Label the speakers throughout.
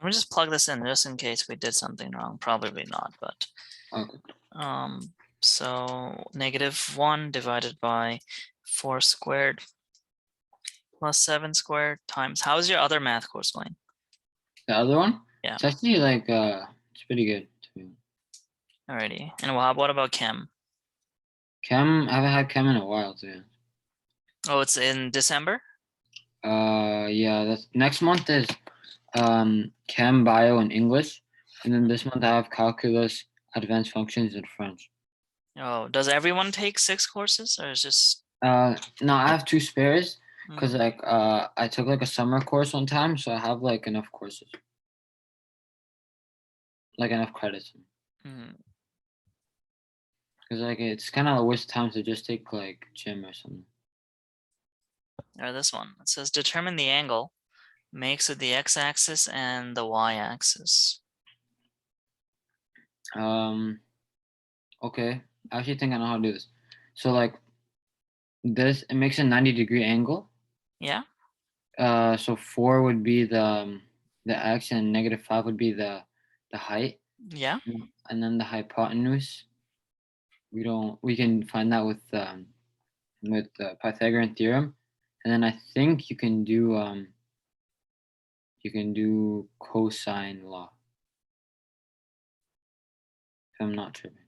Speaker 1: Let me just plug this in just in case we did something wrong. Probably not, but
Speaker 2: Okay.
Speaker 1: so -1 divided by 4 squared plus 7 squared times. How's your other math course going?
Speaker 2: The other one?
Speaker 1: Yeah.
Speaker 2: It's actually like it's pretty good to me.
Speaker 1: Alrighty. And what about chem?
Speaker 2: Chem, I haven't had chem in a while too.
Speaker 1: Oh, it's in December?
Speaker 2: Yeah, that's next month is chem, bio, and English. And then this month I have calculus, advanced functions, and French.
Speaker 1: Oh, does everyone take 6 courses or is just
Speaker 2: No, I have 2 spares because
Speaker 1: Mm,
Speaker 2: like I took like a summer course one time, so I have like enough courses. Like enough credits.
Speaker 1: mm.
Speaker 2: Because like it's kind of a waste of time to just take like gym or something.
Speaker 1: Or this one? It says determine the angle makes with the x-axis and the y-axis.
Speaker 2: Okay. I actually think I know how to do this. So like this, it makes a 90-degree angle.
Speaker 1: Yeah?
Speaker 2: So 4 would be the x and -5 would be the height.
Speaker 1: Yeah?
Speaker 2: And then the hypotenuse. We can find that with the Pythagorean theorem. And then I think you can do cosine law. If I'm not tripping.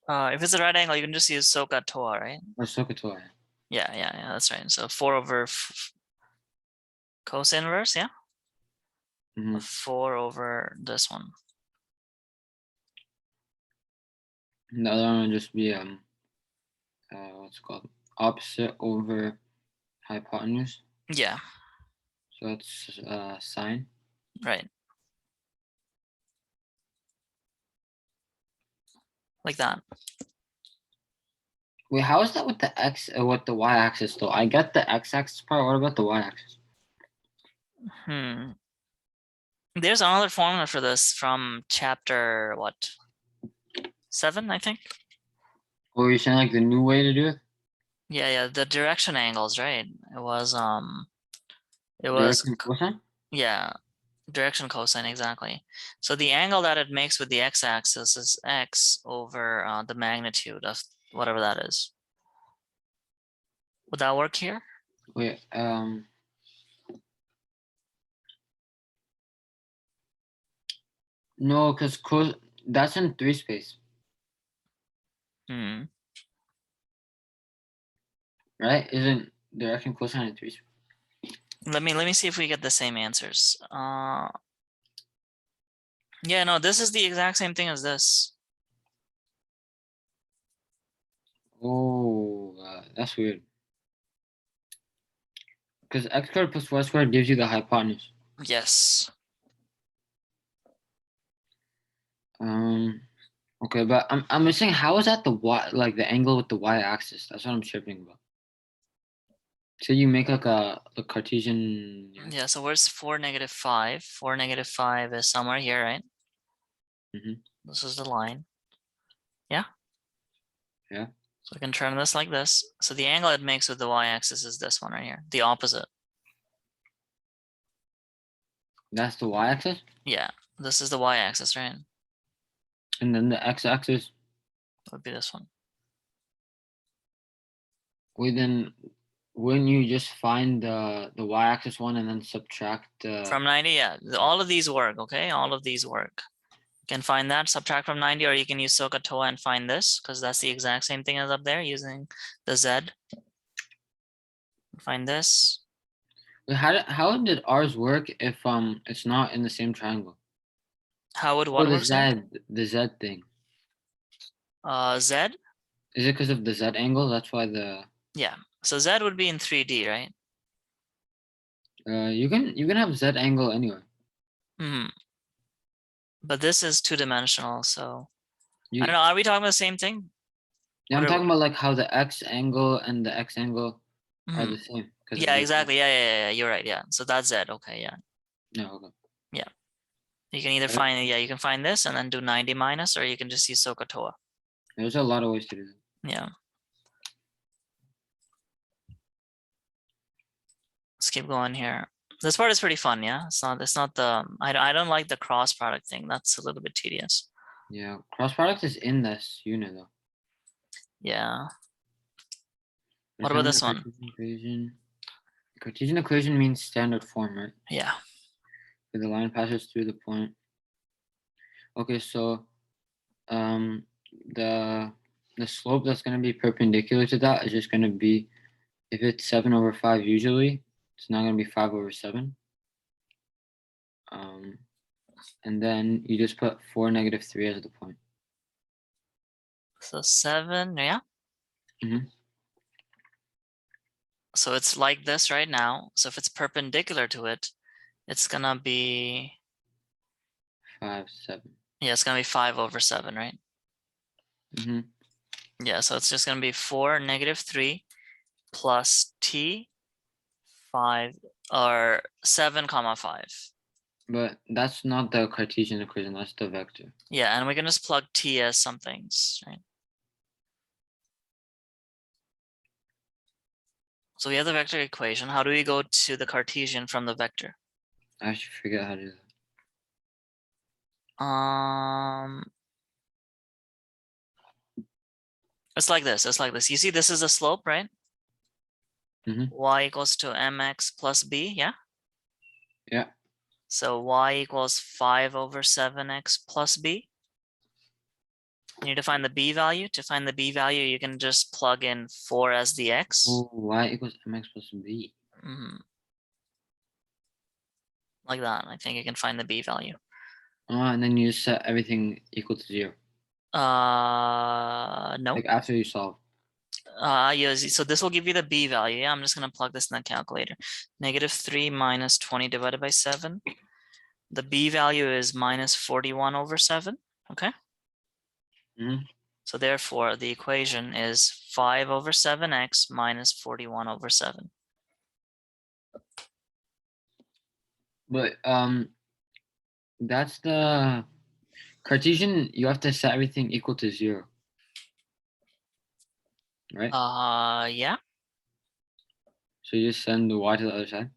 Speaker 1: If it's a right angle, you can just use SOHCAHTOA, right?
Speaker 2: Or SOHCAHTOA.
Speaker 1: Yeah, that's right. So 4 over cos inverse, yeah?
Speaker 2: Mm-hmm.
Speaker 1: 4 over this one.
Speaker 2: And the other one would just be what's it called? Opposite over hypotenuse.
Speaker 1: Yeah,
Speaker 2: So it's sine.
Speaker 1: right. Like that.
Speaker 2: Wait, how is that with the with the y-axis though? I get the x-axis part. What about the y-axis?
Speaker 1: There's another formula for this from chapter, what? 7, I think?
Speaker 2: Or you're saying like the new way to do it?
Speaker 1: Yeah, the direction angles, right? It was
Speaker 2: Direction cosine?
Speaker 1: yeah, direction cosine, exactly. So the angle that it makes with the x-axis is x over the magnitude of whatever that is. Would that work here?
Speaker 2: Wait, no, because that's in 3 space,
Speaker 1: Hmm.
Speaker 2: right? Isn't direction cosine in 3 space?
Speaker 1: Let me see if we get the same answers. Yeah, no, this is the exact same thing as this.
Speaker 2: Oh, that's weird. Because x squared plus y squared gives you the hypotenuse.
Speaker 1: Yes.
Speaker 2: Okay, but I'm missing how is that the y, like the angle with the y-axis? That's what I'm tripping about. So you make like a Cartesian.
Speaker 1: Yeah, so where's 4, -5? 4, -5 is somewhere here, right?
Speaker 2: Mm-hmm.
Speaker 1: This is the line. Yeah?
Speaker 2: Yeah.
Speaker 1: So we can turn this like this. So the angle it makes with the y-axis is this one right here, the opposite.
Speaker 2: That's the y-axis,
Speaker 1: Yeah, this is the y-axis, right?
Speaker 2: and then the x-axis.
Speaker 1: Would be this one.
Speaker 2: Wait, then wouldn't you just find the y-axis one and then subtract
Speaker 1: From 90, yeah. All of these work, okay? All of these work. You can find that, subtract from 90, or you can use SOHCAHTOA and find this, because that's the exact same thing as up there using the Z. Find this.
Speaker 2: Wait, how did ours work if it's not in the same triangle?
Speaker 1: How would
Speaker 2: Oh,
Speaker 1: what work, sorry?
Speaker 2: the Z thing.
Speaker 1: Z?
Speaker 2: Is it because of the Z angle? That's why
Speaker 1: Yeah. So Z would be in 3D, right?
Speaker 2: you can have Z angle anywhere.
Speaker 1: But this is 2-dimensional, so I
Speaker 2: You
Speaker 1: don't know. Are we talking about the same thing?
Speaker 2: Yeah, I'm
Speaker 1: What are
Speaker 2: talking about like how the x angle and the x angle are the
Speaker 1: Mhm.
Speaker 2: same because of
Speaker 1: Yeah,
Speaker 2: the Z.
Speaker 1: exactly. Yeah. You're right. Yeah. So that's Z. Okay. Yeah.
Speaker 2: No, okay.
Speaker 1: Yeah. You can either
Speaker 2: Right?
Speaker 1: find, yeah, you can find this and then do 90 minus, or you can just use SOHCAHTOA.
Speaker 2: There's a lot of ways to do that.
Speaker 1: Yeah. Let's keep going here. This part is pretty fun, yeah. It's not the I don't like the cross product thing. That's a little bit tedious.
Speaker 2: Yeah, cross product is in this unit though.
Speaker 1: Yeah. What
Speaker 2: Define
Speaker 1: about
Speaker 2: the
Speaker 1: this one?
Speaker 2: Cartesian equation. Cartesian equation means standard form, right?
Speaker 1: Yeah.
Speaker 2: Where the line passes through the point. Okay, so the slope that's going to be perpendicular to that is just going to be, if it's 7/5 usually, it's not going to be 5/7. And then you just put 4, -3 as the point.
Speaker 1: So 7, yeah.
Speaker 2: Mhm.
Speaker 1: So it's like this right now. So if it's perpendicular to it, it's gonna be
Speaker 2: 5, 7.
Speaker 1: yeah, it's gonna be 5/7, right?
Speaker 2: Mm-hmm.
Speaker 1: Yeah, so it's just gonna be 4 -3 plus t 5 or 7,5.
Speaker 2: But that's not the Cartesian equation, that's the vector.
Speaker 1: Yeah, and we can just plug t as some things, right? So we have the vector equation. How do we go to the Cartesian from the vector?
Speaker 2: I actually forget how to do that.
Speaker 1: It's like this. It's like this. You see, this is a slope, right?
Speaker 2: Mhm.
Speaker 1: Y equals to mx plus b, yeah?
Speaker 2: Yeah.
Speaker 1: So y equals 5/7x plus b. You need to find the b value. To find the b value, you can just plug in 4 as the x.
Speaker 2: Oh, y equals mx plus b.
Speaker 1: Like that. I think you can find the b value.
Speaker 2: And then you just set everything equal to 0.
Speaker 1: No.
Speaker 2: Like after you solve.
Speaker 1: Yeah, so this will give you the b value. Yeah, I'm just gonna plug this in the calculator. -3 minus 20 divided by 7. The b value is minus 41/7. Okay.
Speaker 2: Mhm.
Speaker 1: So therefore, the equation is 5/7x minus 41/7.
Speaker 2: But that's the Cartesian. You have to set everything equal to 0, right?
Speaker 1: Yeah.
Speaker 2: So you just send the y to the other side.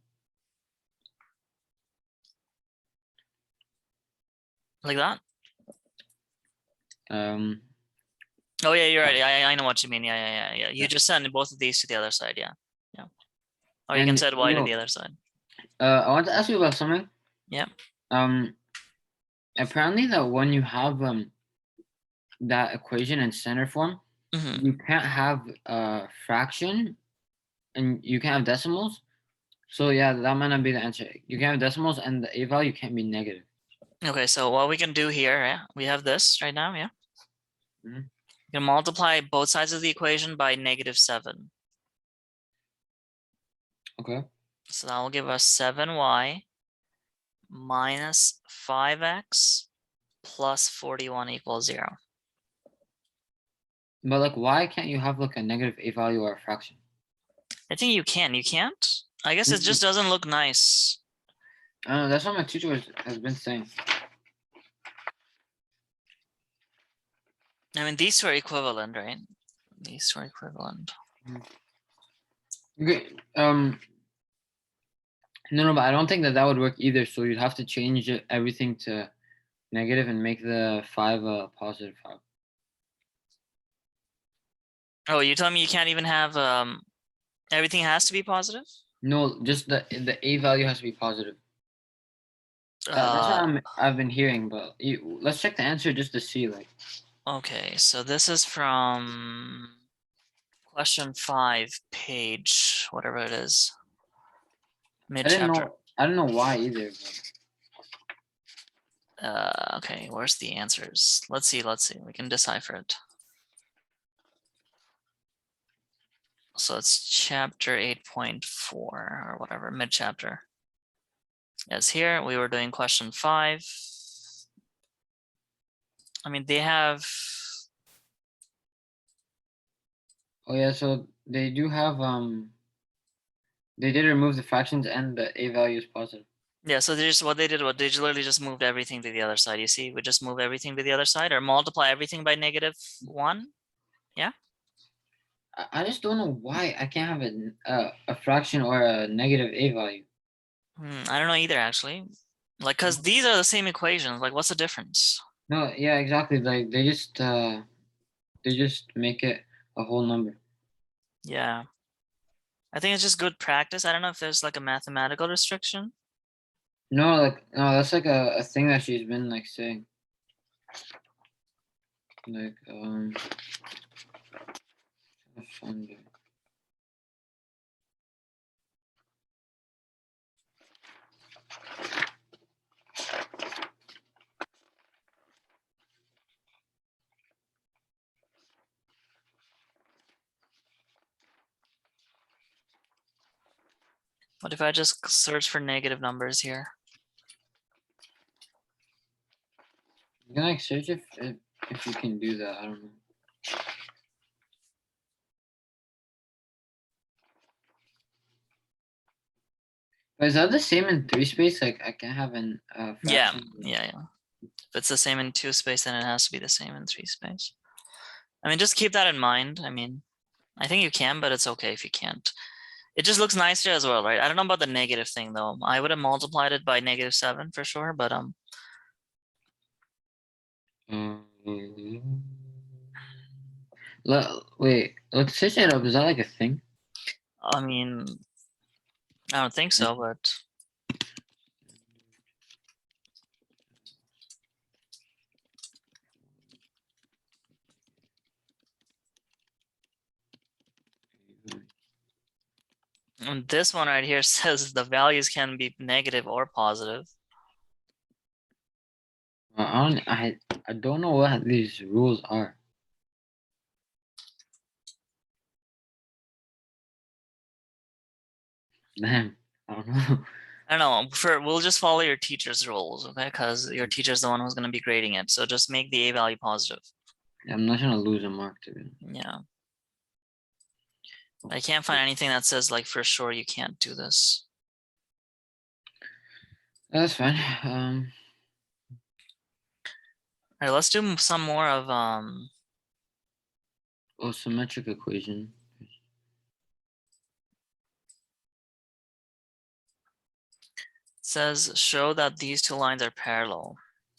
Speaker 1: Like that.
Speaker 2: Um,
Speaker 1: Oh yeah, you're right. I know what you mean. Yeah. You
Speaker 2: Yeah.
Speaker 1: just send both of these to the other side. Yeah. Or you can
Speaker 2: and
Speaker 1: set y to the other side.
Speaker 2: I want to ask you about something.
Speaker 1: Yeah.
Speaker 2: Apparently that when you have that equation in standard form,
Speaker 1: Mhm.
Speaker 2: you can't have a fraction and you can't have decimals. So yeah, that might not be the answer. You can have decimals and the a value can't be negative.
Speaker 1: Okay, so what we can do here, yeah, we have this right now, yeah.
Speaker 2: Mhm.
Speaker 1: You can multiply both sides of the equation by -7.
Speaker 2: Okay.
Speaker 1: So that will give us 7y minus 5x plus 41 equals 0.
Speaker 2: But like, why can't you have like a negative a value or a fraction?
Speaker 1: I think you can. You can't? I guess it just doesn't look nice.
Speaker 2: I don't know. That's what my teacher has been saying.
Speaker 1: I mean, these two are equivalent, right? These two are equivalent.
Speaker 2: Okay. No, but I don't think that would work either. So you'd have to change everything to negative and make the 5 a positive 5.
Speaker 1: Oh, you tell me you can't even have everything has to be positive?
Speaker 2: No, just the a value has to be positive. That's what I've been hearing, but let's check the answer just to see. Like,
Speaker 1: Okay, so this is from question 5, page whatever it is, mid chapter.
Speaker 2: I don't know why either. But...
Speaker 1: Okay, where's the answers? Let's see. We can decipher it. So it's chapter 8.4 or whatever, mid chapter. As here, we were doing question 5. I mean, they have.
Speaker 2: Oh yeah, so they do have they did remove the fractions and the a value is positive.
Speaker 1: Yeah, so they just they literally just moved everything to the other side. You see, we just move everything to the other side or multiply everything by -1. Yeah.
Speaker 2: I just don't know why I can't have a fraction or a negative a value.
Speaker 1: I don't know either, actually. Like, cause these are the same equations. Like, what's the difference?
Speaker 2: No, yeah, exactly. Like they just make it a whole number.
Speaker 1: Yeah. I think it's just good practice. I don't know if there's like a mathematical restriction.
Speaker 2: No, that's like a thing that she's been like saying. Like trying to find it.
Speaker 1: What if I just search for negative numbers here?
Speaker 2: You can like search if you can do that. I don't know. But is that the same in 3 space? Like I can have an
Speaker 1: Yeah,
Speaker 2: fraction.
Speaker 1: yeah. If it's the same in 2 space, then it has to be the same in 3 space. I mean, just keep that in mind. I mean, I think you can, but it's okay if you can't. It just looks nicer as well, right? I don't know about the negative thing though. I would have multiplied it by -7 for sure, but
Speaker 2: Wait, let's switch it up. Is that like a thing?
Speaker 1: I mean, I don't think so, but this one right here says the values can be negative or positive.
Speaker 2: I don't know what these rules are. Man, I don't know.
Speaker 1: I don't know. We'll just follow your teacher's rules, okay? Because your teacher's the one who's going to be grading it. So just make the a value positive.
Speaker 2: I'm not gonna lose a mark to it.
Speaker 1: Yeah. I can't find anything that says like for sure you can't do this.
Speaker 2: That's fine.
Speaker 1: All right, let's do some more of
Speaker 2: Symmetric equation.
Speaker 1: says show that these two lines are parallel.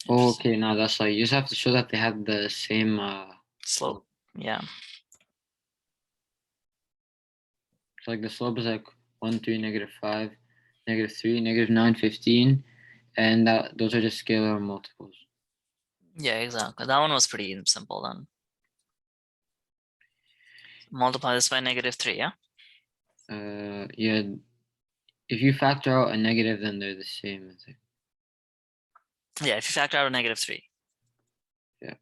Speaker 2: Oh, okay, now that's like you just have to show that they have the same
Speaker 1: Slope. Yeah.
Speaker 2: So like the slope is like 1, 3, -5, -3, -9, 15, and those are just scalar multiples.
Speaker 1: Yeah, exactly. That one was pretty simple then. Multiply this by -3, yeah?
Speaker 2: Yeah. If you factor out a negative, then they're the same. I think.
Speaker 1: Yeah, if you factor out a -3.
Speaker 2: Yeah.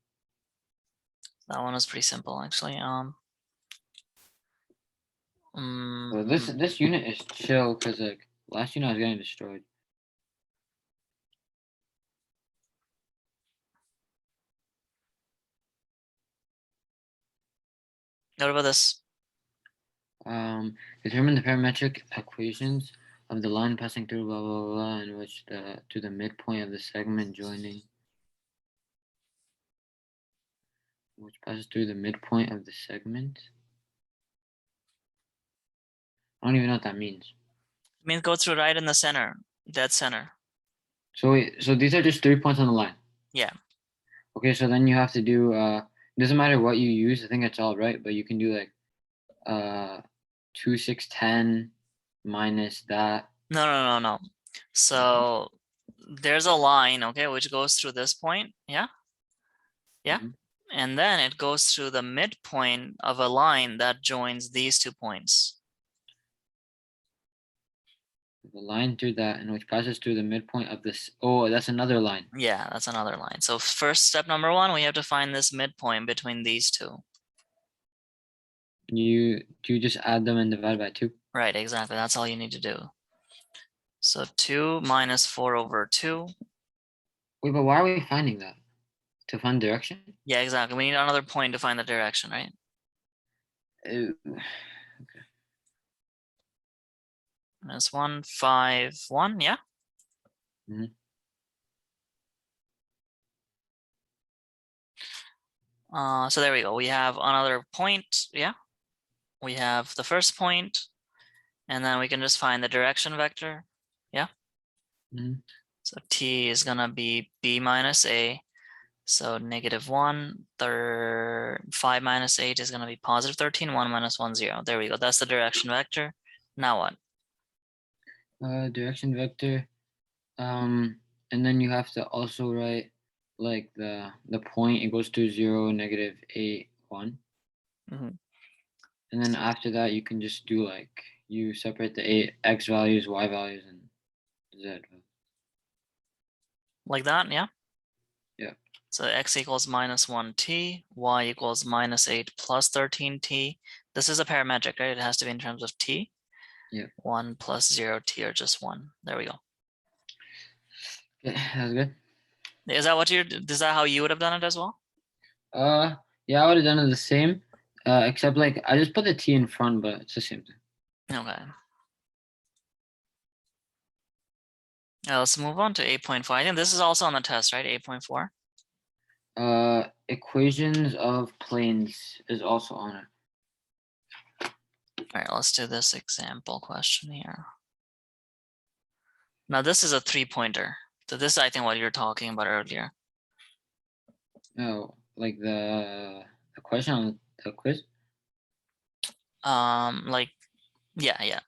Speaker 1: That one was pretty simple actually.
Speaker 2: Well, this unit is chill because like last unit I was getting destroyed.
Speaker 1: What about this?
Speaker 2: Determine the parametric equations of the line passing through blah blah blah, in which to the midpoint of the segment joining, which passes through the midpoint of the segment. I don't even know what that means.
Speaker 1: It means go through right in the center, dead center.
Speaker 2: So wait, so these are just 3 points on the line.
Speaker 1: Yeah.
Speaker 2: Okay, so then you have to do doesn't matter what you use, I think it's all right, but you can do like 2, 6, 10 minus that.
Speaker 1: No. So there's a line, okay, which goes through this point. Yeah. Yeah.
Speaker 2: Mhm.
Speaker 1: And then it goes through the midpoint of a line that joins these 2 points.
Speaker 2: The line through that, and which passes through the midpoint of this. Oh, that's another line.
Speaker 1: Yeah, that's another line. So first step number 1, we have to find this midpoint between these 2.
Speaker 2: You just add them and divide by 2.
Speaker 1: Right, exactly. That's all you need to do. So 2 minus 4/2.
Speaker 2: Wait, but why are we finding that? To find direction?
Speaker 1: Yeah, exactly. We need another point to find the direction, right? Minus 1, 5, 1, yeah?
Speaker 2: Mhm.
Speaker 1: So there we go. We have another point, yeah? We have the first point, and then we can just find the direction vector, yeah?
Speaker 2: Mhm.
Speaker 1: So t is gonna be b minus a. So -1, 5 minus 8 is gonna be positive 13, 1 minus 1, 0. There we go. That's the direction vector. Now what?
Speaker 2: Direction vector. And then you have to also write like the point, it goes to 0, -8, 1.
Speaker 1: Mhm.
Speaker 2: And then after that, you can just do like, you separate the x values, y values, and z values.
Speaker 1: Like that, yeah?
Speaker 2: Yeah.
Speaker 1: So x equals -1t, y equals -8 plus 13t. This is a parametric, right? It has to be in terms of t.
Speaker 2: Yeah.
Speaker 1: 1 plus 0t or just 1. There we go.
Speaker 2: Okay, that's good.
Speaker 1: Is that how you would have done it as well?
Speaker 2: Yeah, I would have done it the same, except like I just put the t in front, but it's the same thing.
Speaker 1: Okay. Now let's move on to 8.4. I think this is also on the test, right? 8.4.
Speaker 2: Equations of planes is also on it.
Speaker 1: All right, let's do this example question here. Now this is a 3-pointer. So this is, I think, what you were talking about earlier.
Speaker 2: No, like the question on the quiz.
Speaker 1: Like, yeah.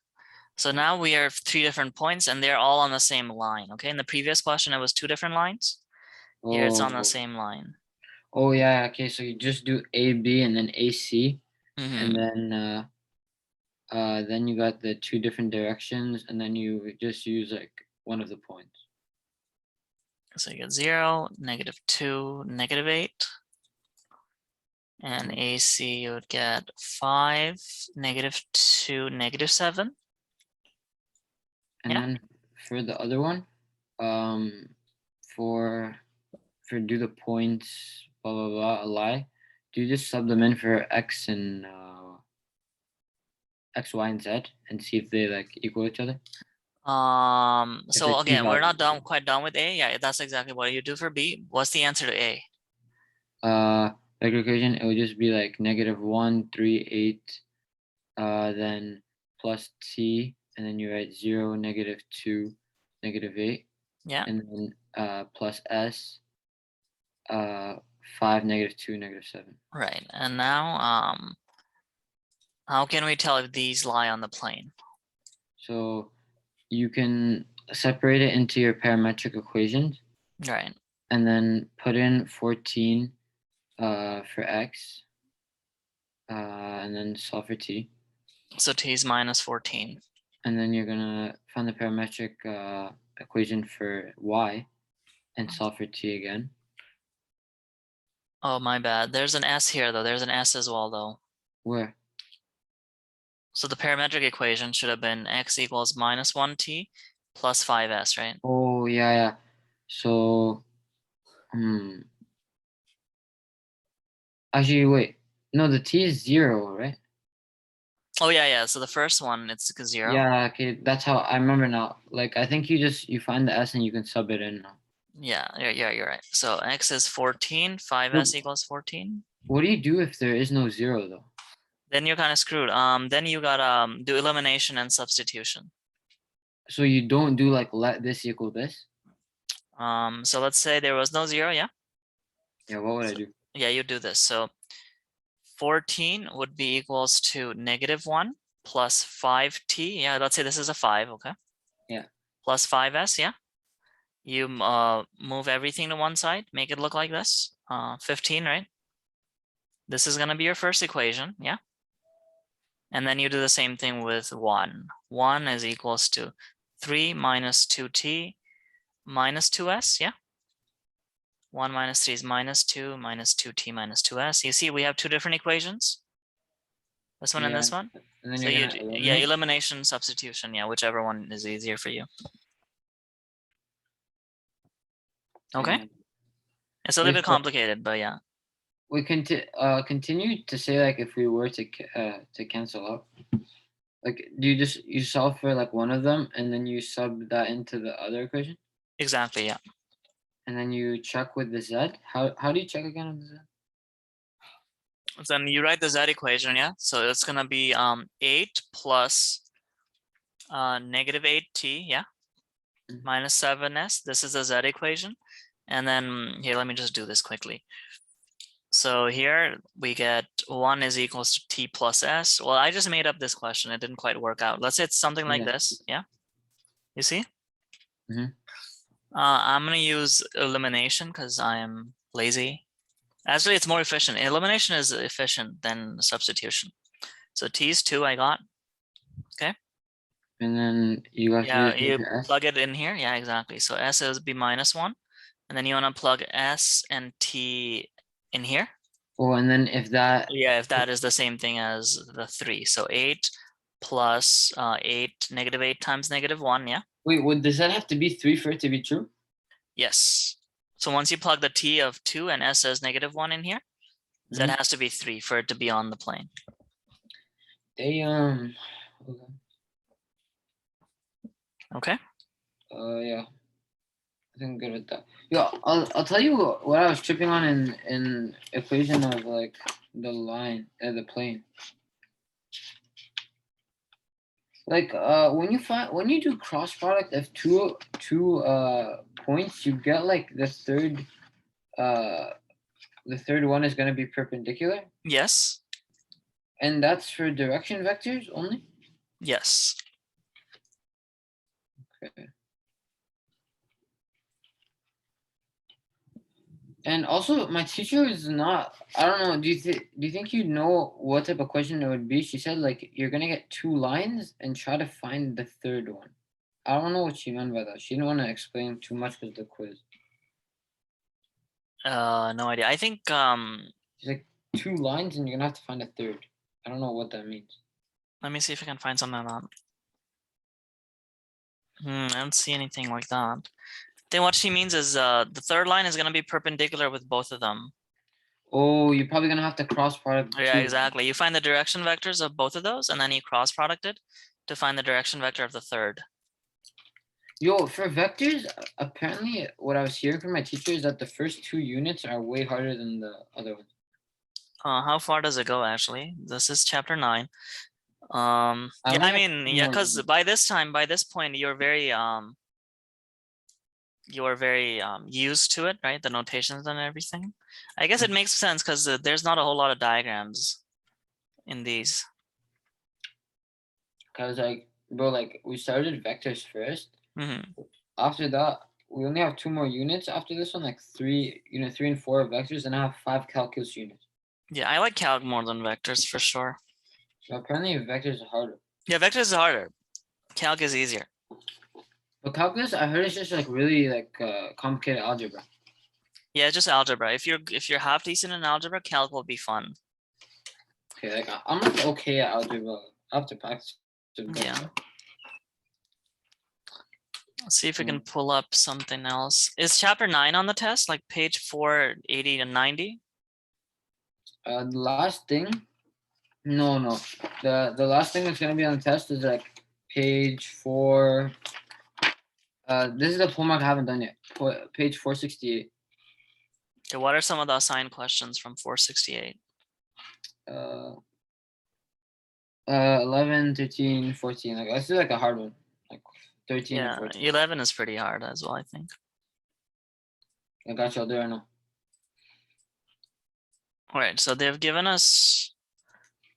Speaker 1: So now we have 3 different points and they're all on the same line. Okay, in the previous question, it was 2 different lines. Here it's on the same line.
Speaker 2: Oh yeah, okay. So you just do AB and then AC, and
Speaker 1: Mhm.
Speaker 2: then you got the 2 different directions, and then you just use like one of the points.
Speaker 1: So you get 0, -2, -8. And AC you would get 5, -2, -7.
Speaker 2: And
Speaker 1: Yeah.
Speaker 2: then for the other one, for do the points, blah blah blah, lie. Do you just sub them in for x and x, y, and z, and see if they like equal each other? If the
Speaker 1: So
Speaker 2: t
Speaker 1: again, we're
Speaker 2: value.
Speaker 1: not quite done with A. Yeah, that's exactly what you do for B. What's the answer to A?
Speaker 2: Vector equation, it would just be like -1, 3, 8, then plus t, and then you write 0, -2, -8,
Speaker 1: Yeah,
Speaker 2: and then plus s, 5, -2, -7.
Speaker 1: right. And now, how can we tell if these lie on the plane?
Speaker 2: So you can separate it into your parametric equations,
Speaker 1: Right.
Speaker 2: and then put in 14 for x, and then solve for t.
Speaker 1: So t is -14.
Speaker 2: And then you're gonna find the parametric equation for y and solve for t again.
Speaker 1: Oh, my bad. There's an S here, though. There's an S as well, though.
Speaker 2: Where?
Speaker 1: So the parametric equation should have been x equals -1t plus 5s, right?
Speaker 2: Oh yeah. So actually wait. No, the t is 0, right?
Speaker 1: Oh, yeah. So the first one, it's 0.
Speaker 2: Yeah, okay, that's how I remember now. Like I think you find the s and you can sub it in now.
Speaker 1: Yeah, you're right. So x is 14, 5s equals 14.
Speaker 2: What do you do if there is no 0 though?
Speaker 1: Then you're kind of screwed. Then you gotta do elimination and substitution.
Speaker 2: So you don't do like let this equal this?
Speaker 1: So let's say there was no 0, yeah?
Speaker 2: Yeah, what would I do?
Speaker 1: Yeah, you do this. So 14 would be equals to -1 plus 5t. Yeah, let's say this is a 5, okay?
Speaker 2: Yeah.
Speaker 1: Plus 5s, yeah? You move everything to one side, make it look like this. 15, right? This is gonna be your first equation, yeah? And then you do the same thing with 1. 1 is equals to 3 minus 2t minus 2s, yeah? 1 minus 3 is -2, minus 2t minus 2s. You see, we have 2 different equations. This one and this one.
Speaker 2: And then
Speaker 1: So
Speaker 2: you're
Speaker 1: you,
Speaker 2: gonna
Speaker 1: yeah,
Speaker 2: eliminate?
Speaker 1: elimination, substitution, yeah, whichever one is easier for you. Okay,
Speaker 2: And
Speaker 1: it's a little bit complicated, but yeah.
Speaker 2: we continue to say like if we were to cancel out, like do you solve for like one of them and then you sub that into the other equation
Speaker 1: Exactly, yeah.
Speaker 2: and then you check with the z? How do you check again on the z?
Speaker 1: Then you write the z equation, yeah. So it's gonna be 8 plus -8t, yeah. minus 7s. This is the z equation. And then here, let me just do this quickly. So here we get 1 is equals to t plus s. Well, I just made up this question. It didn't quite work out. Let's say it's something like
Speaker 2: Yeah.
Speaker 1: this. Yeah. You see?
Speaker 2: Mhm.
Speaker 1: I'm going to use elimination because I am lazy. Actually, it's more efficient. Elimination is efficient than substitution. So t is 2 I got.
Speaker 2: And then you have to
Speaker 1: Yeah,
Speaker 2: do the
Speaker 1: you
Speaker 2: same for S.
Speaker 1: plug it in here. Yeah, exactly. So s is be minus 1. And then you want to plug s and t in here.
Speaker 2: Oh, and then if that,
Speaker 1: Yeah, if that is the same thing as the 3. So 8 plus 8, -8 times -1, yeah?
Speaker 2: wait, what, does that have to be 3 for it to be true?
Speaker 1: Yes. So once you plug the t of 2 and s as -1 in here, z
Speaker 2: Mhm.
Speaker 1: has to be 3 for it to be on the plane.
Speaker 2: They, okay.
Speaker 1: Okay?
Speaker 2: Yeah. I think I'm good with that. Yeah, I'll tell you what I was tripping on in equation of like the line, the plane. Like when you do cross product of two points, you get like the third one is gonna be perpendicular,
Speaker 1: Yes.
Speaker 2: and that's for direction vectors only.
Speaker 1: Yes.
Speaker 2: Okay. And also, my teacher is not. I don't know. Do you think you know what type of question it would be? She said like you're gonna get 2 lines and try to find the third one. I don't know what she meant by that. She didn't want to explain too much because the quiz.
Speaker 1: No idea. I think
Speaker 2: She's like 2 lines and you're gonna have to find a third. I don't know what that means.
Speaker 1: let me see if I can find something like that. I don't see anything like that. Then what she means is the third line is going to be perpendicular with both of them.
Speaker 2: Oh, you're probably gonna have to cross product
Speaker 1: Yeah,
Speaker 2: 2.
Speaker 1: exactly. You find the direction vectors of both of those, and then you cross product it to find the direction vector of the third.
Speaker 2: Yo, for vectors, apparently what I was hearing from my teacher is that the first 2 units are way harder than the other ones.
Speaker 1: How far does it go actually? This is chapter 9.
Speaker 2: I
Speaker 1: Yeah,
Speaker 2: only
Speaker 1: I
Speaker 2: have
Speaker 1: mean,
Speaker 2: 2
Speaker 1: yeah,
Speaker 2: more
Speaker 1: because
Speaker 2: units.
Speaker 1: by this point, you're very used to it, right? The notations and everything. I guess it makes sense because there's not a whole lot of diagrams in these.
Speaker 2: Cause like, bro, like we started vectors first.
Speaker 1: Hmm.
Speaker 2: After that, we only have 2 more units after this one, like 3, 3 and 4 are vectors, and I have 5 calculus units.
Speaker 1: Yeah, I like calc more than vectors for sure.
Speaker 2: So apparently vectors are harder.
Speaker 1: Yeah, vectors is harder. Calc is easier.
Speaker 2: But calculus, I heard it's just like really like complicated algebra.
Speaker 1: Yeah, it's just algebra. If you're half decent in algebra, calc will be fun.
Speaker 2: Okay, like I'm like okay at algebra. I have to practice.
Speaker 1: Yeah. Let's see if we can
Speaker 2: Mm.
Speaker 1: pull up something else. Is chapter 9 on the test, like page 480 and 90?
Speaker 2: The last thing, no. The last thing that's gonna be on the test is like page 4. This is the full mark I haven't done yet. Page 468.
Speaker 1: Okay, what are some of the assigned questions from 468?
Speaker 2: 11, 13, 14. Like let's do like a hard one, like 13 and
Speaker 1: Yeah,
Speaker 2: 14.
Speaker 1: 11 is pretty hard as well, I think.
Speaker 2: I got you. I'll do it right now.
Speaker 1: All right, so they've given us,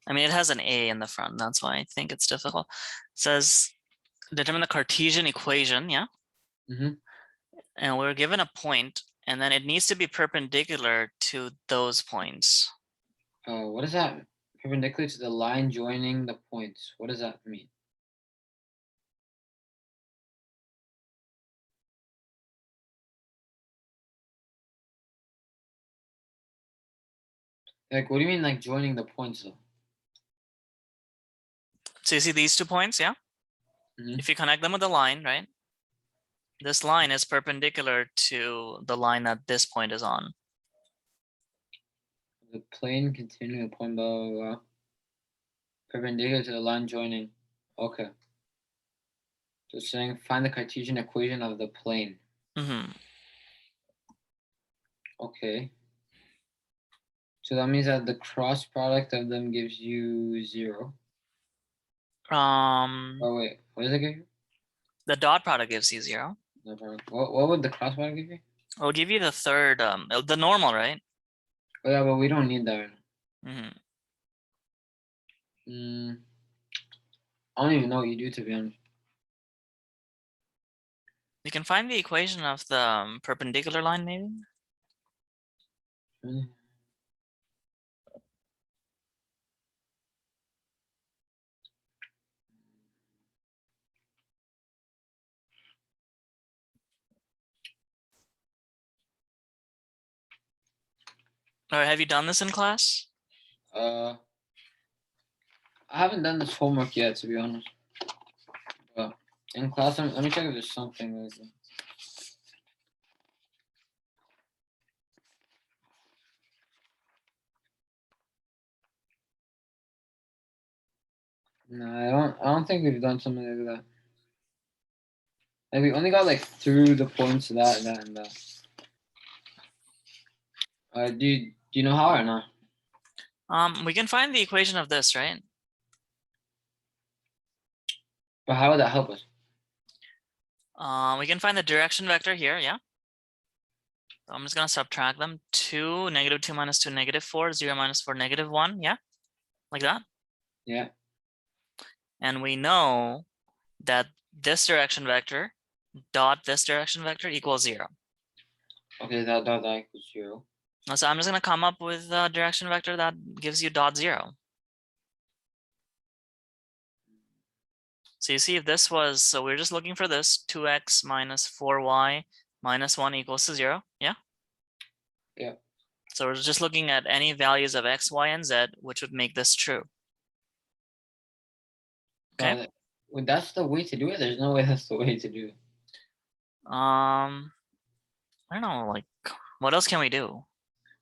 Speaker 1: I mean, it has an A in the front. That's why I think it's difficult. It says, determine the Cartesian equation, yeah?
Speaker 2: Mm-hmm.
Speaker 1: And we're given a point, and then it needs to be perpendicular to those points.
Speaker 2: What is that? Perpendicular to the line joining the points. What does that mean? Like, what do you mean, like joining the points though?
Speaker 1: So you see these 2 points, yeah?
Speaker 2: Mhm.
Speaker 1: If you connect them with a line, right? This line is perpendicular to the line that this point is on.
Speaker 2: The plane continuing the point, blah, blah, blah. Perpendicular to the line joining. Okay. So it's saying find the Cartesian equation of the plane.
Speaker 1: Mm-hmm.
Speaker 2: Okay. So that means that the cross product of them gives you 0. Oh wait, what does it give you?
Speaker 1: The dot product gives you 0.
Speaker 2: What would the cross product give you?
Speaker 1: It'll give you the third, the normal, right?
Speaker 2: Oh yeah, but we don't need that right now.
Speaker 1: Mhm.
Speaker 2: I don't even know what you do, to be honest.
Speaker 1: You can find the equation of the perpendicular line, maybe.
Speaker 2: Really?
Speaker 1: Or have you done this in class?
Speaker 2: I haven't done this homework yet, to be honest. But in class, let me check if there's something like that. No, I don't think we've done something like that. Like we only got like through the points of that, and that. Do you know how or not?
Speaker 1: We can find the equation of this, right?
Speaker 2: But how would that help us?
Speaker 1: We can find the direction vector here, yeah. So I'm just gonna subtract them. 2, -2 minus 2, -4, 0 minus 4, -1, yeah? Like that.
Speaker 2: Yeah.
Speaker 1: And we know that this direction vector dot this direction vector equals 0.
Speaker 2: Okay, that equals 0.
Speaker 1: So I'm just gonna come up with a direction vector that gives you dot 0. So you see if this was, so we're just looking for this 2x minus 4y minus 1 equals to 0, yeah?
Speaker 2: Yeah.
Speaker 1: So we're just looking at any values of x, y, and z, which would make this true. Okay.
Speaker 2: Well, that's the way to do it. There's no way that's the way to do it.
Speaker 1: I don't know, like, what else can we do?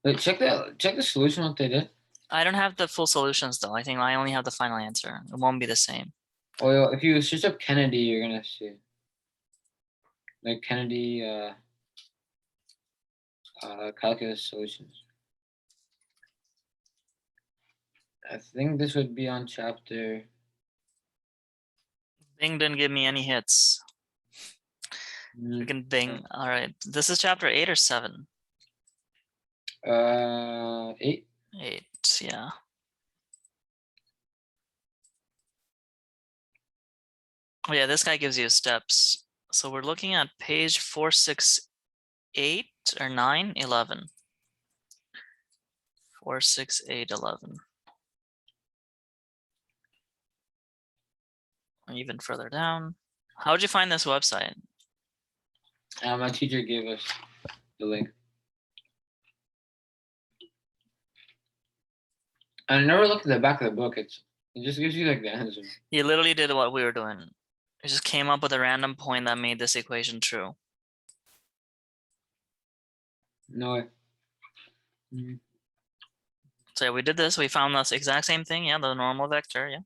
Speaker 2: Wait, check the solution what they did.
Speaker 1: I don't have the full solutions though. I think I only have the final answer. It won't be the same.
Speaker 2: Oh, yeah, if you search up Kennedy, you're gonna see like Kennedy calculus solutions. I think this would be on chapter.
Speaker 1: Bing didn't give me any hits. We can Bing. All right. This is chapter 8 or 7?
Speaker 2: 8.
Speaker 1: 8, yeah. Oh yeah, this guy gives you steps. So we're looking at page 468 or 9, 11. 468, 11. Or even further down. How would you find this website?
Speaker 2: My teacher gave us the link. I never looked at the back of the book. It just gives you like the answer.
Speaker 1: You literally did what we were doing. It just came up with a random point that made this equation true.
Speaker 2: No way.
Speaker 1: So yeah, we did this. We found this exact same thing. Yeah, the normal vector. Yeah.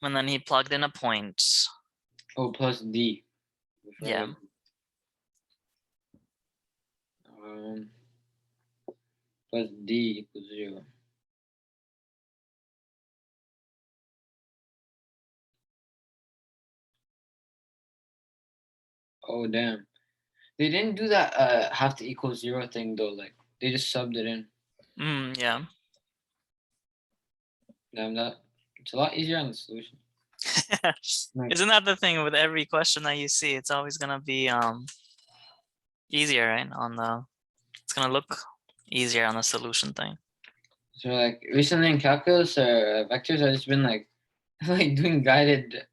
Speaker 1: And then he plugged in a point.
Speaker 2: Oh, plus D.
Speaker 1: Yeah.
Speaker 2: Plus D equals 0. Oh, damn. They didn't do that have to equal 0 thing though. Like they just subbed it in.
Speaker 1: Yeah.
Speaker 2: Damn, it's a lot easier on the solution.
Speaker 1: Isn't that the thing with every question that you see? It's always gonna be easier, right? It's gonna look easier on the solution thing.
Speaker 2: So like recently in calculus or vectors, I've just been like doing guided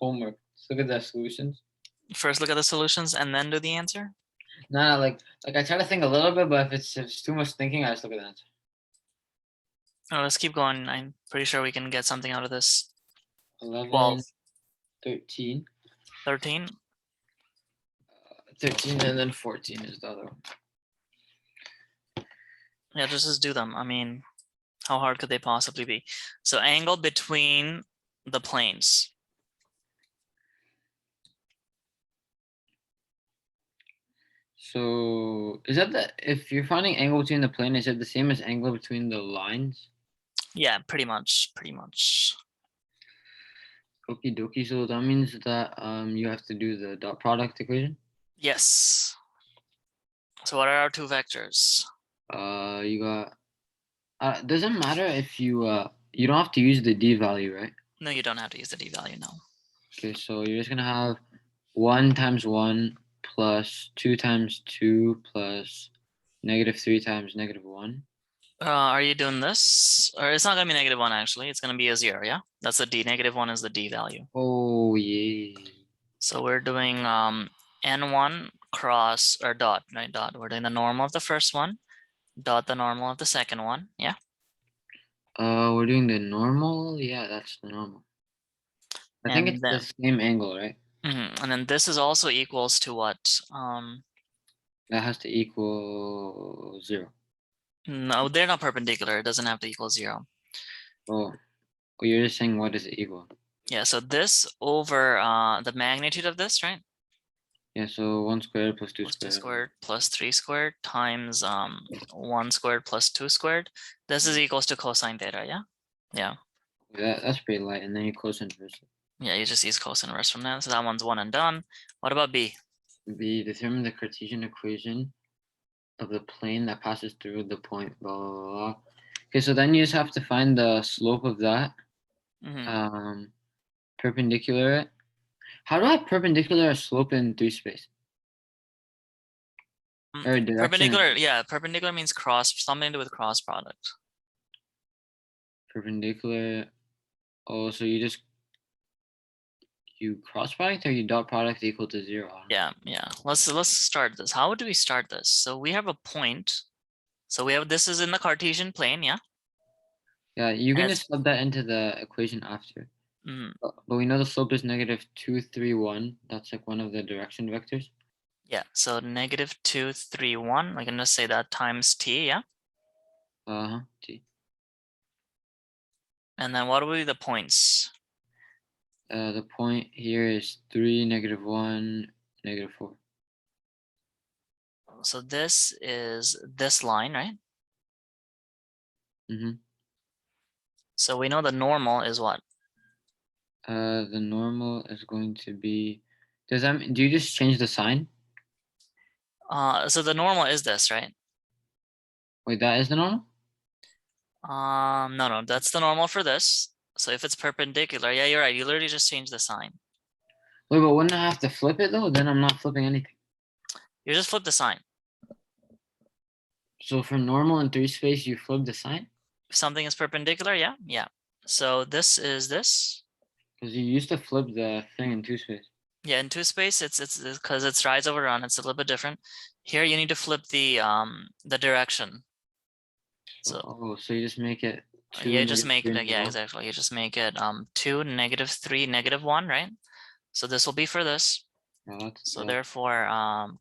Speaker 2: homework. Just look at the solutions.
Speaker 1: First look at the solutions and then do the answer?
Speaker 2: No, like I try to think a little bit, but if it's too much thinking, I just look at the answer.
Speaker 1: Oh, let's keep going. I'm pretty sure we can get something out of this.
Speaker 2: 11,
Speaker 1: 12.
Speaker 2: 13.
Speaker 1: 13?
Speaker 2: 13 and then 14 is the other one.
Speaker 1: Yeah, just do them. I mean, how hard could they possibly be? So angle between the planes.
Speaker 2: So is that if you're finding angle between the plane, is it the same as angle between the lines?
Speaker 1: Yeah, pretty much.
Speaker 2: Okie dokie. So that means that you have to do the dot product equation.
Speaker 1: Yes. So what are our two vectors?
Speaker 2: You got. Doesn't matter if you don't have to use the d value, right?
Speaker 1: No, you don't have to use the d value now.
Speaker 2: Okay, so you're just gonna have 1 times 1 plus 2 times 2 plus -3 times -1.
Speaker 1: Are you doing this? Or it's not gonna be -1 actually, it's gonna be a 0, yeah? That's the d, -1 is the d value.
Speaker 2: Oh yeah.
Speaker 1: So we're doing n1 cross or dot, right? Dot. We're doing the normal of the first one, dot the normal of the second one, yeah?
Speaker 2: We're doing the normal. Yeah, that's the normal. I think
Speaker 1: And
Speaker 2: it's
Speaker 1: then
Speaker 2: the same angle, right?
Speaker 1: and then this is also equals to what?
Speaker 2: That has to equal 0.
Speaker 1: No, they're not perpendicular. It doesn't have to equal 0.
Speaker 2: Oh, you're just saying what does it equal?
Speaker 1: Yeah, so this over the magnitude of this, right?
Speaker 2: Yeah, so 1 squared plus 2
Speaker 1: Plus 2
Speaker 2: squared.
Speaker 1: squared plus 3 squared times 1 squared plus 2 squared. This is equals to cosine theta, yeah? Yeah.
Speaker 2: That's pretty light, and then you cosine inverse it.
Speaker 1: Yeah, you just use cosine inverse from that. So that one's one and done. What about B?
Speaker 2: B, determine the Cartesian equation of the plane that passes through the point, blah, blah, blah. Okay, so then you just have to find the slope of that,
Speaker 1: Mhm.
Speaker 2: perpendicular it. How do I perpendicular a slope in 3 space? Or direction?
Speaker 1: Perpendicular, yeah, perpendicular means cross, something to do with cross product.
Speaker 2: Perpendicular. Oh, so you cross product or you dot product equal to 0?
Speaker 1: Yeah, yeah. Let's start this. How do we start this? So we have a point. So we have this is in the Cartesian plane, yeah?
Speaker 2: Yeah, you can
Speaker 1: And
Speaker 2: just sub that into the equation after.
Speaker 1: mm,
Speaker 2: But we know the slope is -2, 3, 1. That's like one of the direction vectors.
Speaker 1: yeah, so -2, 3, 1. We can just say that times t, yeah?
Speaker 2: T.
Speaker 1: And then what will be the points?
Speaker 2: The point here is 3, -1, -4.
Speaker 1: So this is this line, right?
Speaker 2: Mm-hmm.
Speaker 1: So we know the normal is what?
Speaker 2: The normal is going to be. Do you just change the sign?
Speaker 1: So the normal is this, right?
Speaker 2: Wait, that is the normal?
Speaker 1: No, that's the normal for this. So if it's perpendicular, yeah, you're right. You literally just change the sign.
Speaker 2: Wait, but wouldn't I have to flip it though? Then I'm not flipping anything.
Speaker 1: You just flip the sign.
Speaker 2: So for normal in 3 space, you flip the sign?
Speaker 1: If something is perpendicular, yeah, yeah. So this is this.
Speaker 2: Because you used to flip the thing in 2 space.
Speaker 1: Yeah, in 2 space, it's because it's rise over run. It's a little bit different. Here you need to flip the direction. So
Speaker 2: So you just make it 2,
Speaker 1: yeah, just make it, yeah,
Speaker 2: -1.
Speaker 1: exactly. You just make it 2, -3, -1, right? So this will be for this.
Speaker 2: Yeah,
Speaker 1: So therefore,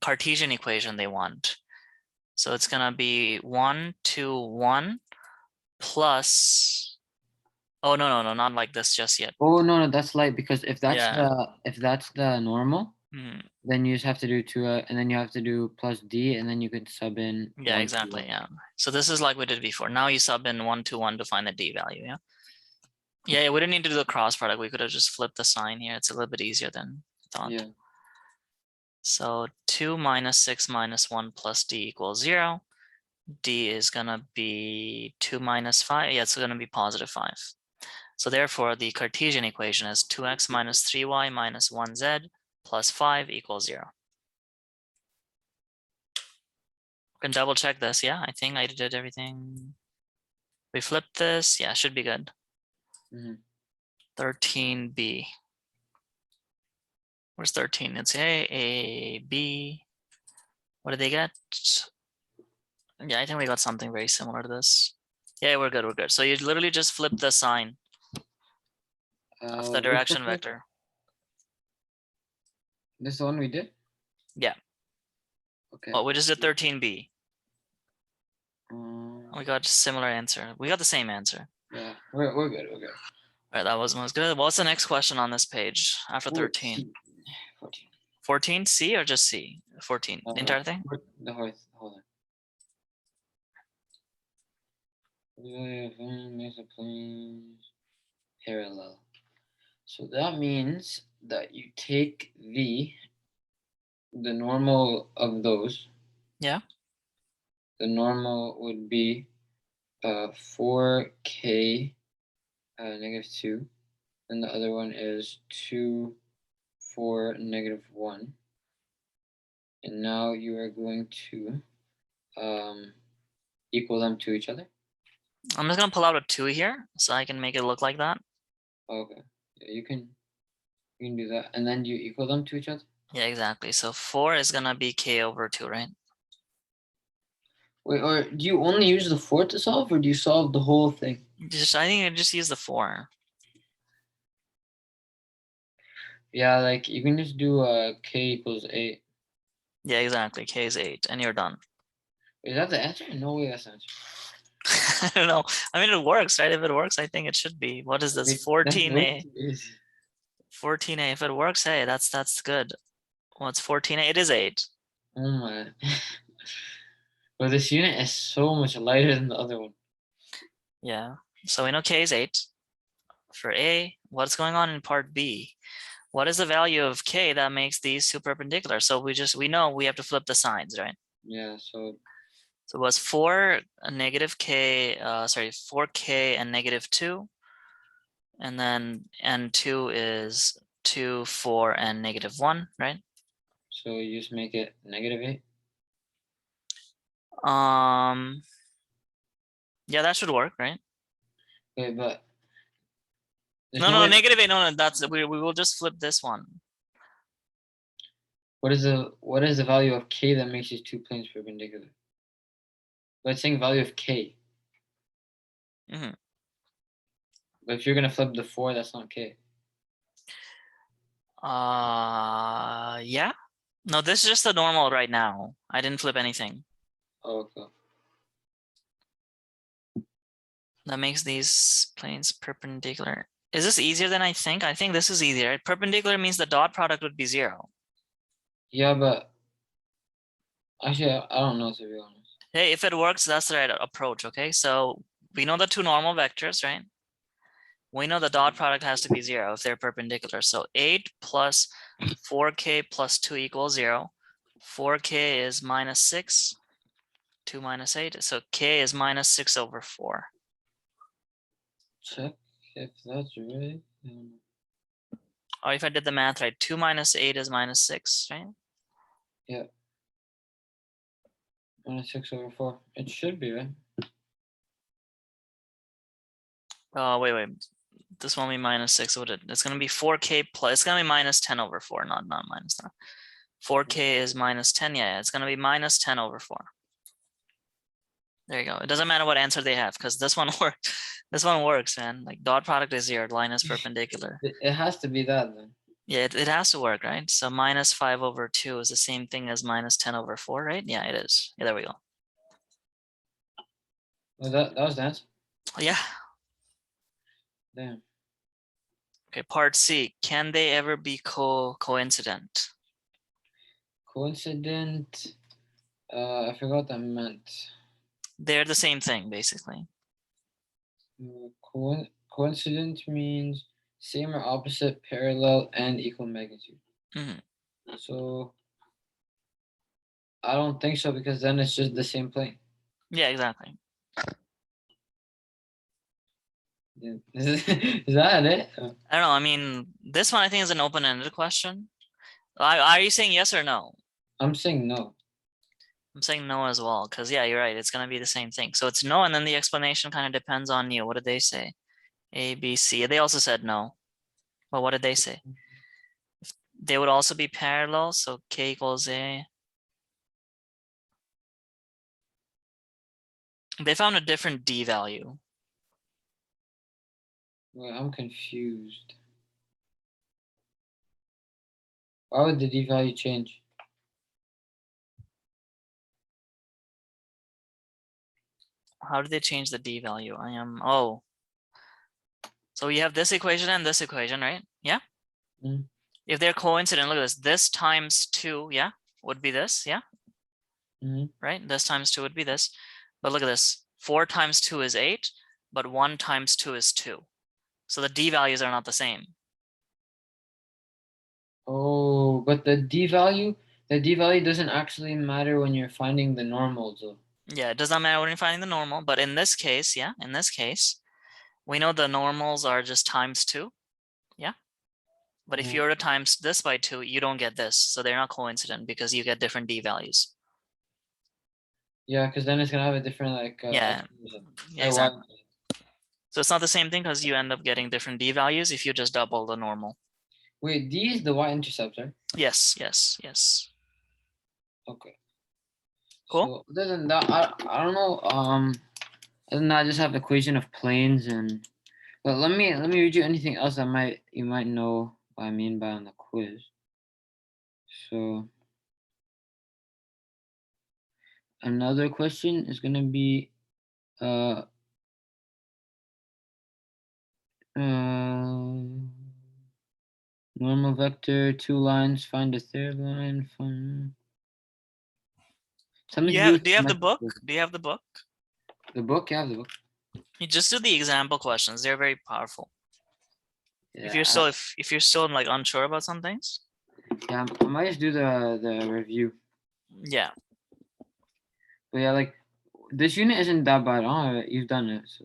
Speaker 1: Cartesian equation they want. So it's gonna be 1, 2, 1 plus. Oh no, not like this just yet.
Speaker 2: Oh no, that's light because if that's
Speaker 1: Yeah.
Speaker 2: the normal,
Speaker 1: Mhm.
Speaker 2: then you just have to do 2, and then you have to do plus d, and then you could sub in
Speaker 1: Yeah,
Speaker 2: 1, 2,
Speaker 1: exactly.
Speaker 2: 1.
Speaker 1: Yeah. So this is like we did before. Now you sub in 1, 2, 1 to find the d value. Yeah. Yeah, we didn't need to do the cross product. We could have just flipped the sign here. It's a little bit easier than I thought.
Speaker 2: Yeah.
Speaker 1: So 2 minus 6 minus 1 plus d equals 0. D is gonna be 2 minus 5. Yeah, it's gonna be positive 5. So therefore, the Cartesian equation is 2x minus 3y minus 1z plus 5 equals 0. We can double check this. Yeah, I think I did everything. We flipped this. Yeah, should be good.
Speaker 2: Mhm.
Speaker 1: 13b. Where's 13? It's A, B. What did they get? Yeah, I think we got something very similar to this. Yeah, we're good, we're good. So you literally just flip the sign of the
Speaker 2: What's
Speaker 1: direction
Speaker 2: first?
Speaker 1: vector.
Speaker 2: This is the one we did?
Speaker 1: Yeah.
Speaker 2: Okay.
Speaker 1: Well, we just did 13b.
Speaker 2: Um,
Speaker 1: We got a similar answer. We got the same answer.
Speaker 2: yeah, we're good, we're good.
Speaker 1: All right, that was good. What's the next question on this page after 13?
Speaker 2: 14.
Speaker 1: 14, C or just C? 14, the entire thing?
Speaker 2: The hold on. Makes a plane parallel. So that means that you take the normal of those.
Speaker 1: Yeah.
Speaker 2: The normal would be 4k -2. And the other one is 2, 4, -1. And now you are going to equal them to each other.
Speaker 1: I'm just gonna pull out a 2 here so I can make it look like that.
Speaker 2: Okay, yeah, you can do that, and then you equal them to each other.
Speaker 1: Yeah, exactly. So 4 is gonna be k over 2, right?
Speaker 2: Wait, or do you only use the 4 to solve, or do you solve the whole thing?
Speaker 1: I think I just use the 4.
Speaker 2: Yeah, like you can just do k = 8.
Speaker 1: Yeah, exactly. K is 8, and you're done.
Speaker 2: Is that the answer? No way, that's the answer.
Speaker 1: I don't know. I mean, it works, right? If it works, I think it should be. What is this?
Speaker 2: Wait, that's
Speaker 1: 14a.
Speaker 2: way too easy.
Speaker 1: 14a. If it works, hey, that's good. What's 14a? It is 8.
Speaker 2: Oh my. But this unit is so much lighter than the other one.
Speaker 1: Yeah. So we know k is 8. For A, what's going on in part B? What is the value of k that makes these two perpendicular? So we know we have to flip the signs, right?
Speaker 2: Yeah, so
Speaker 1: So it was 4 negative k, 4k and -2. And then n2 is 2, 4, and -1, right?
Speaker 2: you just make it -8.
Speaker 1: Yeah, that should work, right?
Speaker 2: Okay, but there's
Speaker 1: No,
Speaker 2: no
Speaker 1: no,
Speaker 2: way.
Speaker 1: -8, no, that's we will just flip this one.
Speaker 2: What is the value of k that makes these two planes perpendicular? But it's saying value of k.
Speaker 1: Mhm.
Speaker 2: But if you're gonna flip the 4, that's not k.
Speaker 1: Yeah. No, this is just the normal right now. I didn't flip anything.
Speaker 2: Oh, okay.
Speaker 1: That makes these planes perpendicular. Is this easier than I think? I think this is easier. Perpendicular means the dot product would be 0.
Speaker 2: Yeah, but actually, I don't know, to be honest.
Speaker 1: Hey, if it works, that's the right approach, okay? So we know the two normal vectors, right? We know the dot product has to be 0 if they're perpendicular. So 8 plus 4k plus 2 equals 0. 4k is -6. 2 minus 8. So k is -6 over 4.
Speaker 2: Check if that's right.
Speaker 1: Or if I did the math right, 2 minus 8 is -6, right?
Speaker 2: Yeah. -6 over 4. It should be, right?
Speaker 1: Oh, wait. This won't be -6. It's going to be 4k plus, it's going to be -10 over 4, not -9. 4k is -10. Yeah, it's going to be -10 over 4. There you go. It doesn't matter what answer they have because this one works. This one works, man. Like dot product is 0, line is perpendicular.
Speaker 2: It has to be that then.
Speaker 1: Yeah, it has to work, right? So -5 over 2 is the same thing as -10 over 4, right? Yeah, it is. Yeah, there we go.
Speaker 2: Well, that was the answer.
Speaker 1: Yeah.
Speaker 2: Damn.
Speaker 1: Okay, part C. Can they ever be coincident?
Speaker 2: Coincident. I forgot what that meant.
Speaker 1: They're the same thing, basically.
Speaker 2: Coincident means same or opposite, parallel, and equal magnitude.
Speaker 1: Mhm.
Speaker 2: So I don't think so, because then it's just the same plane.
Speaker 1: Yeah, exactly.
Speaker 2: Yeah. Is that it?
Speaker 1: I don't know. I mean, this one I think is an open-ended question. Are you saying yes or no?
Speaker 2: I'm saying no.
Speaker 1: I'm saying no as well, because yeah, you're right. It's gonna be the same thing. So it's no, and then the explanation kind of depends on you. What did they say? A, B, C. They also said no. But what did they say? They would also be parallel, so k equals A. They found a different D value.
Speaker 2: Wait, I'm confused. Why would the D value change?
Speaker 1: How did they change the D value? Oh. So you have this equation and this equation, right? Yeah.
Speaker 2: Mhm.
Speaker 1: If they're coincident, look at this. This times 2, yeah, would be this, yeah,
Speaker 2: Mhm.
Speaker 1: right? This times 2 would be this. But look at this. 4 times 2 is 8, but 1 times 2 is 2. So the D values are not the same.
Speaker 2: Oh, but the d value doesn't actually matter when you're finding the normals though.
Speaker 1: Yeah, it does not matter when you're finding the normal, but in this case, yeah, in this case, we know the normals are just times 2. Yeah. But if
Speaker 2: Mhm.
Speaker 1: you were to times this by 2, you don't get this. So they're not coincident because you get different d values.
Speaker 2: Yeah, because then it's gonna have a different
Speaker 1: Yeah,
Speaker 2: expression.
Speaker 1: yeah,
Speaker 2: Why?
Speaker 1: exactly. So it's not the same thing because you end up getting different d values if you just double the normal.
Speaker 2: Wait, d is the y-intercept, right?
Speaker 1: Yes, yes, yes.
Speaker 2: Okay.
Speaker 1: Cool.
Speaker 2: So other than that, I don't know. Other than that, I just have equation of planes and. But let me read you anything else that you might know what I mean by on the quiz. So another question is gonna be uh normal vector, 2 lines, find a third line, find something to do with
Speaker 1: Do you have the book?
Speaker 2: symmetrical.
Speaker 1: Do you have the book?
Speaker 2: The book, yeah, the book.
Speaker 1: You just do the example questions. They're very powerful.
Speaker 2: Yeah,
Speaker 1: If you're still like unsure about some things,
Speaker 2: yeah, I might just do the review.
Speaker 1: yeah.
Speaker 2: But yeah, like this unit isn't that bad. Oh, you've done it, so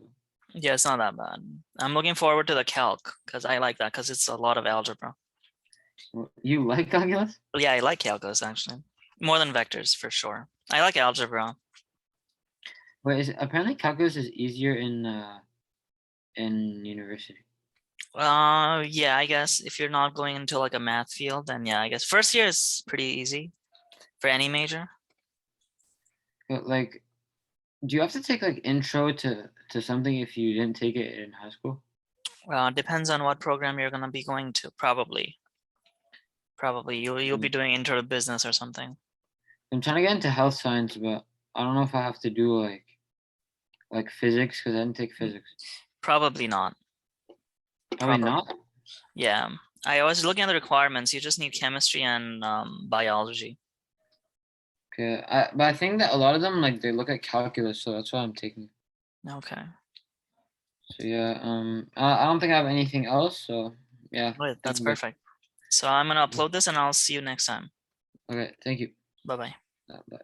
Speaker 1: Yeah, it's not that bad. I'm looking forward to the calc because I like that because it's a lot of algebra.
Speaker 2: You like calculus?
Speaker 1: Yeah, I like calculus actually. More than vectors for sure. I like algebra.
Speaker 2: But apparently calculus is easier in university.
Speaker 1: Yeah, I guess if you're not going into like a math field, then yeah, I guess first year is pretty easy for any major.
Speaker 2: But like, do you have to take like intro to something if you didn't take it in high school?
Speaker 1: Depends on what program you're gonna be going to. Probably you'll be doing intro to business or something.
Speaker 2: I'm trying to get into health science, but I don't know if I have to do like physics because I didn't take physics.
Speaker 1: Probably not.
Speaker 2: Probably
Speaker 1: Probably.
Speaker 2: not.
Speaker 1: Yeah. I was looking at the requirements. You just need chemistry and biology.
Speaker 2: Okay, but I think that a lot of them like they look at calculus, so that's why I'm taking it.
Speaker 1: Okay.
Speaker 2: So yeah, I don't think I have anything else. So yeah,
Speaker 1: Good.
Speaker 2: thank
Speaker 1: That's
Speaker 2: you, guys.
Speaker 1: perfect. So I'm gonna upload this and I'll see you next time.
Speaker 2: Okay, thank you.
Speaker 1: Bye bye.
Speaker 2: Bye.